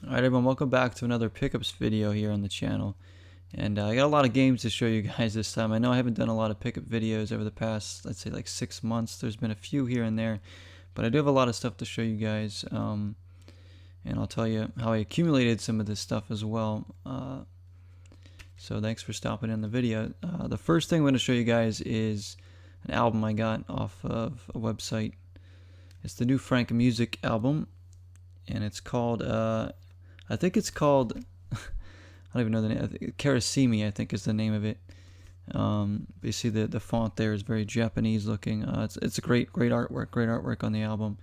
Alright everyone, welcome back to another pickups video here on the channel. And I got a lot of games to show you guys this time. I know I haven't done a lot of pickup videos over the past, let's say like 6 months. There's been a few here and there, but I do have a lot of stuff to show you guys. And I'll tell you how I accumulated some of this stuff as well. So thanks for stopping in the video. The first thing I'm going to show you guys is an album I got off of a website. It's the new FRANKMUSIK album, and it's called I think it's called I don't even know the name. Karasimi, I think, is the name of it. You see the font there is very Japanese looking. It's a great artwork on the album.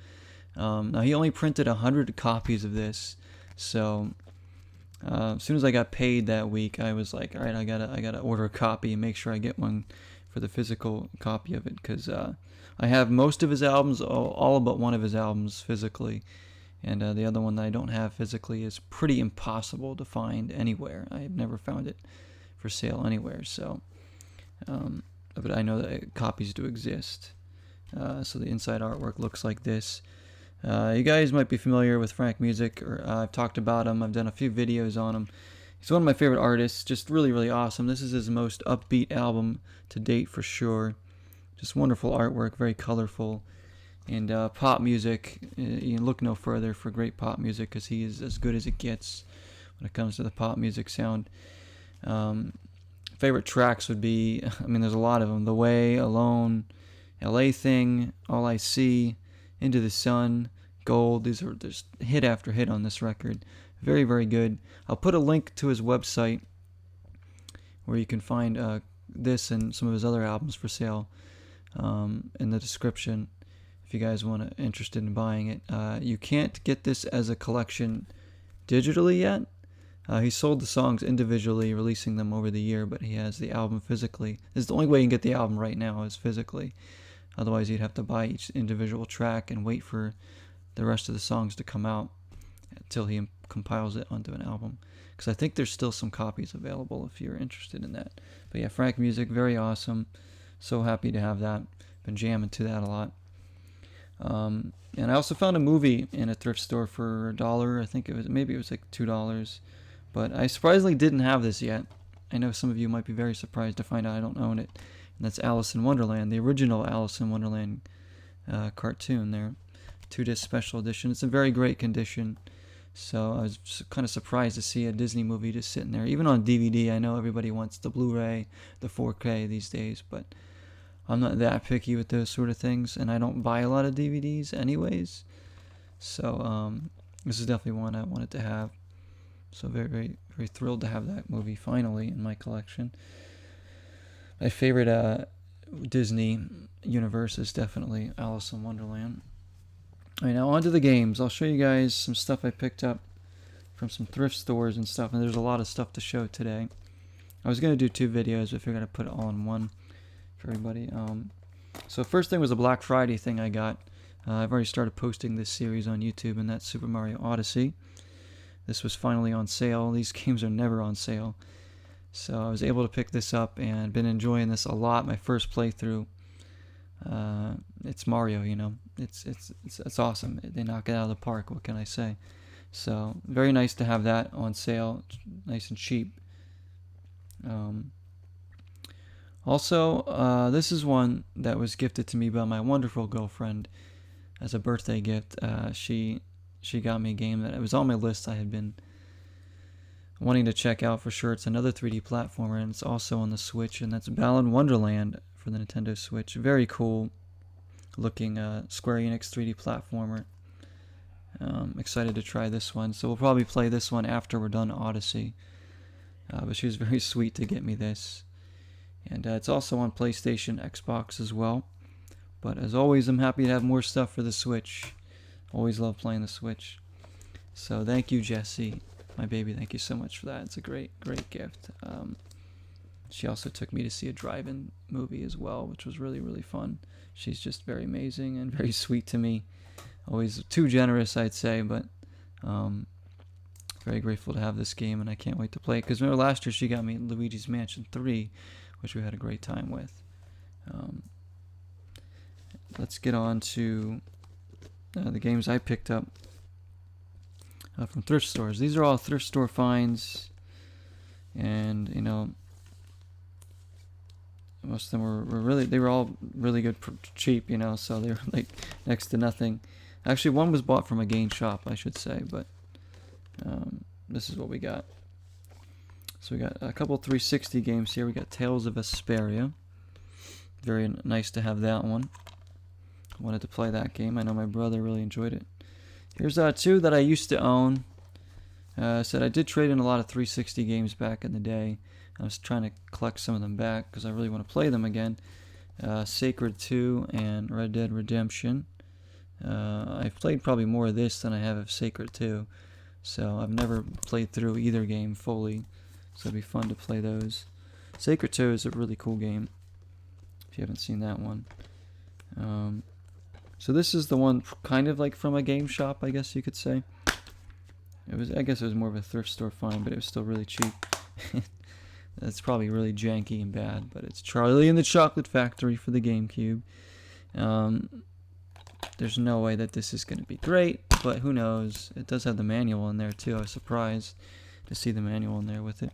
Now he only printed 100 copies of this, so as soon as I got paid that week, I was like, all right, I gotta order a copy and make sure I get one for the physical copy of it, because I have most of his albums, all but one of his albums physically. And the other one that I don't have physically is pretty impossible to find anywhere. I have never found it for sale anywhere. So, but I know that copies do exist. So the inside artwork looks like this. You guys might be familiar with FRANKMUSIK, or I've talked about him. I've done a few videos on him. He's one of my favorite artists. Just really awesome. This is his most upbeat album to date for sure. Just wonderful artwork, very colorful. And pop music, you look no further for great pop music, because he is as good as it gets when it comes to the pop music sound. Favorite tracks would be, I mean, there's a lot of them. The Way, Alone, LA Thing, All I See, Into the Sun, Gold. These are just hit after hit on this record. Very good. I'll put a link to his website where you can find this and some of his other albums for sale in the description. If you guys interested in buying it, you can't get this as a collection digitally yet. He sold the songs individually, releasing them over the year, but he has the album physically. This is the only way you can get the album right now, is physically. Otherwise, you'd have to buy each individual track and wait for the rest of the songs to come out until he compiles it onto an album. Because I think there's still some copies available if you're interested in that. But yeah, FRANKMUSIK, very awesome. So happy to have that. Been jamming to that a lot. And I also found a movie in a thrift store for $1. I think maybe it was like $2, but I surprisingly didn't have this yet. I know some of you might be very surprised to find out I don't own it, and that's Alice in Wonderland, the original Alice in Wonderland cartoon there, 2-disc special edition. It's in very great condition, so I was kind of surprised to see a Disney movie just sitting there, even on DVD. I know everybody wants the Blu-ray, the 4K these days, but I'm not that picky with those sort of things, and I don't buy a lot of DVDs anyways. So this is definitely one I wanted to have. So very thrilled to have that movie finally in my collection. My favorite Disney universe is definitely Alice in Wonderland. Alright, now on to the games. I'll show you guys some stuff I picked up from some thrift stores and stuff, and there's a lot of stuff to show today. I was going to do 2 videos, but I figured I'd put it all in one for everybody. So first thing was a Black Friday thing I got. I've already started posting this series on YouTube, and that's Super Mario Odyssey. This was finally on sale. These games are never on sale, so I was able to pick this up and been enjoying this a lot. My first playthrough. It's Mario, you know. It's awesome. They knock it out of the park. What can I say? So very nice to have that on sale, nice and cheap. Also, this is one that was gifted to me by my wonderful girlfriend as a birthday gift. She got me a game that it was on my list. I had been wanting to check out for sure. It's another 3D platformer, and it's also on the Switch, and that's Balan Wonderland for the Nintendo Switch. Very cool looking Square Enix 3D platformer. Excited to try this one. So we'll probably play this one after we're done Odyssey. But she was very sweet to get me this. And it's also on PlayStation, Xbox as well. But as always, I'm happy to have more stuff for the Switch. Always love playing the Switch. So thank you, Jessie, my baby. Thank you so much for that. It's a great gift. She also took me to see a drive-in movie as well, which was really fun. She's just very amazing and very sweet to me. Always too generous, I'd say, but very grateful to have this game, and I can't wait to play it. Because remember last year she got me Luigi's Mansion 3, which we had a great time with. Let's get on to the games I picked up. from thrift stores. These are all thrift store finds, and you know, most of them they were all really good for cheap, you know, so they were like next to nothing. Actually, one was bought from a game shop, I should say, but this is what we got. So we got a couple 360 games here. We got Tales of Vesperia. Very nice to have that one. I wanted to play that game. I know my brother really enjoyed it. Here's two that I used to own. Said I did trade in a lot of 360 games back in the day. I was trying to collect some of them back because I really want to play them again. Sacred 2 and Red Dead Redemption. I've played probably more of this than I have of Sacred 2. So I've never played through either game fully. So it'd be fun to play those. Sacred 2 is a really cool game, if you haven't seen that one. So this is the one kind of like from a game shop, I guess you could say. I guess it was more of a thrift store find, but it was still really cheap. It's probably really janky and bad, but it's Charlie and the Chocolate Factory for the Gamecube. There's no way that this is going to be great, but who knows. It does have the manual in there too. I was surprised to see the manual in there with it.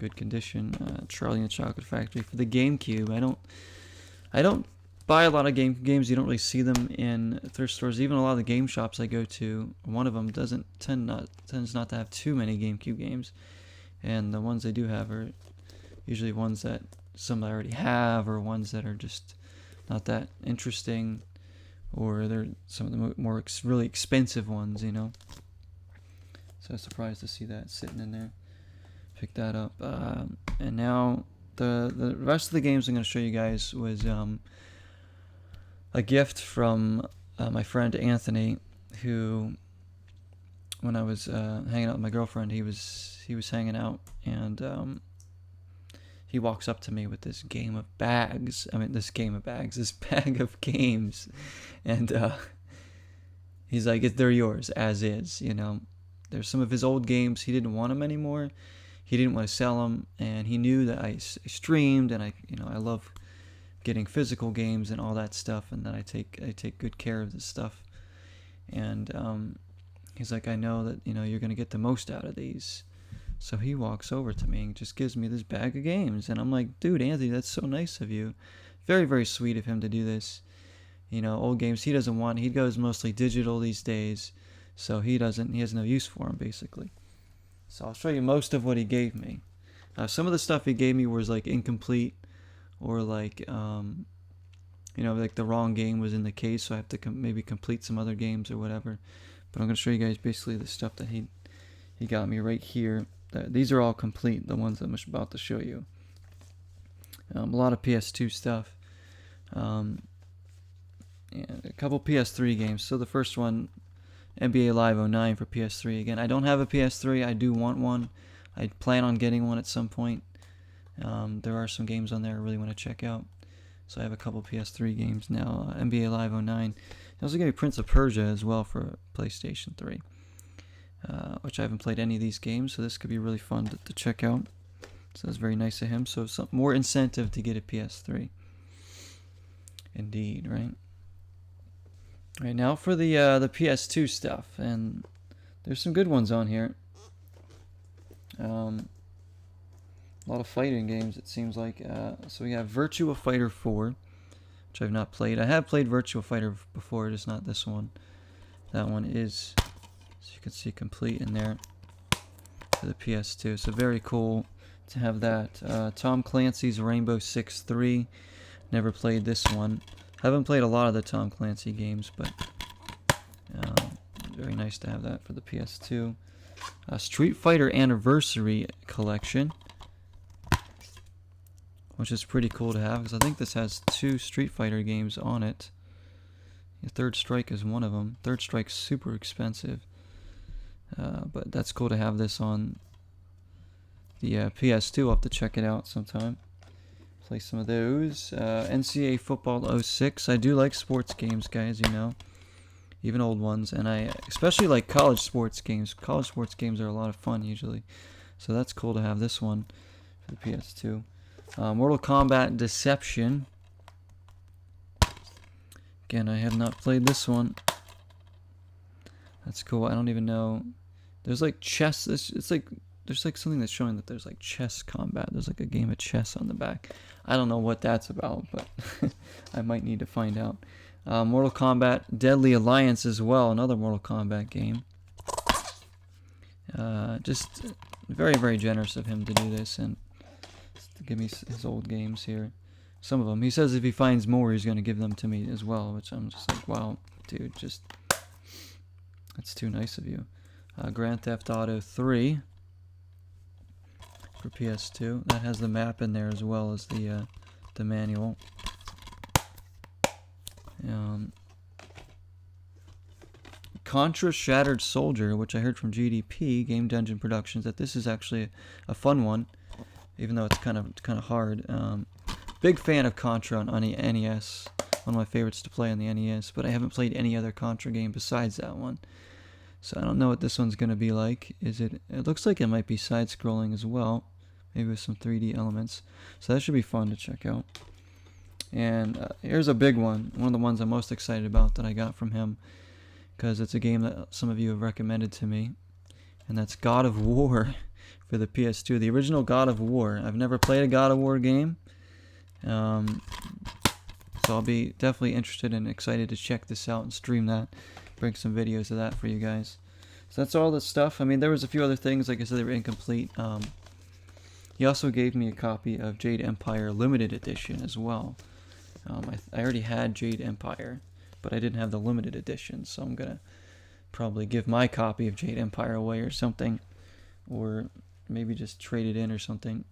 Good condition. Charlie and the Chocolate Factory for the Gamecube. I don't buy a lot of games. You don't really see them in thrift stores. Even a lot of the game shops I go to, one of them tends not to have too many GameCube games, and the ones they do have are usually ones that some I already have, or ones that are just not that interesting, or they're some of the more really expensive ones, you know. So I was surprised to see that sitting in there. Pick that up, and now the rest of the games I'm going to show you guys was a gift from my friend Anthony, who, when I was hanging out with my girlfriend, he was hanging out, and he walks up to me with this bag of games, and he's like, "They're yours as is," you know. There's some of his old games. He didn't want them anymore. He didn't want to sell them, and he knew that I streamed, and I love getting physical games and all that stuff, and that I take good care of this stuff. And he's like, "I know that you're gonna get the most out of these." So he walks over to me and just gives me this bag of games, and I'm like, "Dude, Anthony, that's so nice of you. Very, very sweet of him to do this." Old games he doesn't want. He goes mostly digital these days, so he has no use for them basically. So I'll show you most of what he gave me. Some of the stuff he gave me was like incomplete, or like like the wrong game was in the case, so I have to maybe complete some other games or whatever. But I'm going to show you guys basically the stuff that he got me right here. These are all complete, the ones I'm about to show you. A lot of PS2 stuff, and a couple PS3 games. So the first one, NBA Live 09 for PS3. Again, I don't have a PS3. I do want one. I plan on getting one at some point. There are some games on there I really want to check out. So I have a couple PS3 games now. NBA Live 09. They also gave me Prince of Persia as well for PlayStation 3, which I haven't played any of these games, so this could be really fun to check out. So that's very nice of him. So some more incentive to get a PS3. Indeed, right? Right, now for the PS2 stuff, and there's some good ones on here. A lot of fighting games, it seems like. So we have Virtua Fighter 4, which I've not played. I have played Virtua Fighter before, just not this one. That one is, as you can see, complete in there for the PS2. So very cool to have that. Tom Clancy's Rainbow Six 3. Never played this one. Haven't played a lot of the Tom Clancy games, but very nice to have that for the PS2. Street Fighter Anniversary Collection, which is pretty cool to have, because I think this has 2 Street Fighter games on it. Third Strike is one of them. Third Strike's super expensive, but that's cool to have this on the PS2. I'll have to check it out sometime. Play some of those. NCAA Football 06. I do like sports games, guys, even old ones, and I especially like college sports games. College sports games are a lot of fun usually, so that's cool to have this one for the PS2. Mortal Kombat Deception. Again, I have not played this one. That's cool. I don't even know. There's like chess. It's like there's like something that's showing that there's like chess combat. There's like a game of chess on the back. I don't know what that's about, but I might need to find out. Mortal Kombat Deadly Alliance as well, another Mortal Kombat game. Just very, very generous of him to do this and to give me his old games here. Some of them. He says if he finds more, he's going to give them to me as well, which I'm just like, wow, dude, just, that's too nice of you. Grand Theft Auto 3 for PS2. That has the map in there as well as the manual. Contra Shattered Soldier, which I heard from GDP, Game Dungeon Productions, that this is actually a fun one, even though it's kind of hard. Big fan of Contra on NES, one of my favorites to play on the NES, but I haven't played any other Contra game besides that one. So I don't know what this one's going to be like. It looks like it might be side-scrolling as well, maybe with some 3D elements. So that should be fun to check out. And here's a big one of the ones I'm most excited about that I got from him, because it's a game that some of you have recommended to me, and that's God of War for the PS2, the original God of War. I've never played a God of War game, so I'll be definitely interested and excited to check this out and stream that, bring some videos of that for you guys. So that's all the stuff. I mean, there was a few other things, like I said, they were incomplete. He also gave me a copy of Jade Empire Limited Edition as well. I already had Jade Empire, but I didn't have the limited edition, so I'm gonna probably give my copy of Jade Empire away or something, or maybe just trade it in or something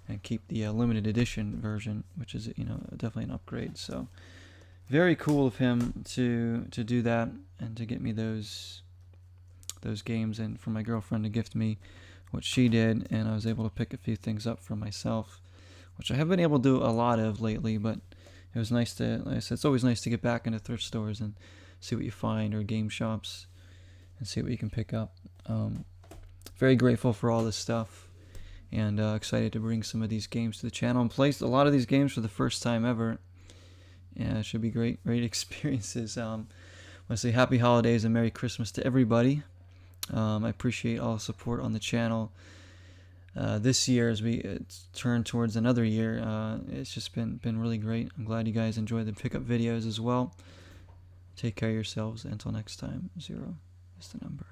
and keep the limited edition version, which is, you know, definitely an upgrade. So very cool of him to do that and to get me those games, and for my girlfriend to gift me what she did, and I was able to pick a few things up for myself, which I haven't been able to do a lot of lately, but it was nice to, like I said, it's always nice to get back into thrift stores and see what you find, or game shops, and see what you can pick up. Very grateful for all this stuff, and excited to bring some of these games to the channel and play a lot of these games for the first time ever. Yeah, it should be great experiences. I want to say happy holidays and Merry Christmas to everybody. I appreciate all the support on the channel. This year, as we turn towards another year, it's just been really great. I'm glad you guys enjoy the pickup videos as well. Take care of yourselves. Until next time, 0 is the number.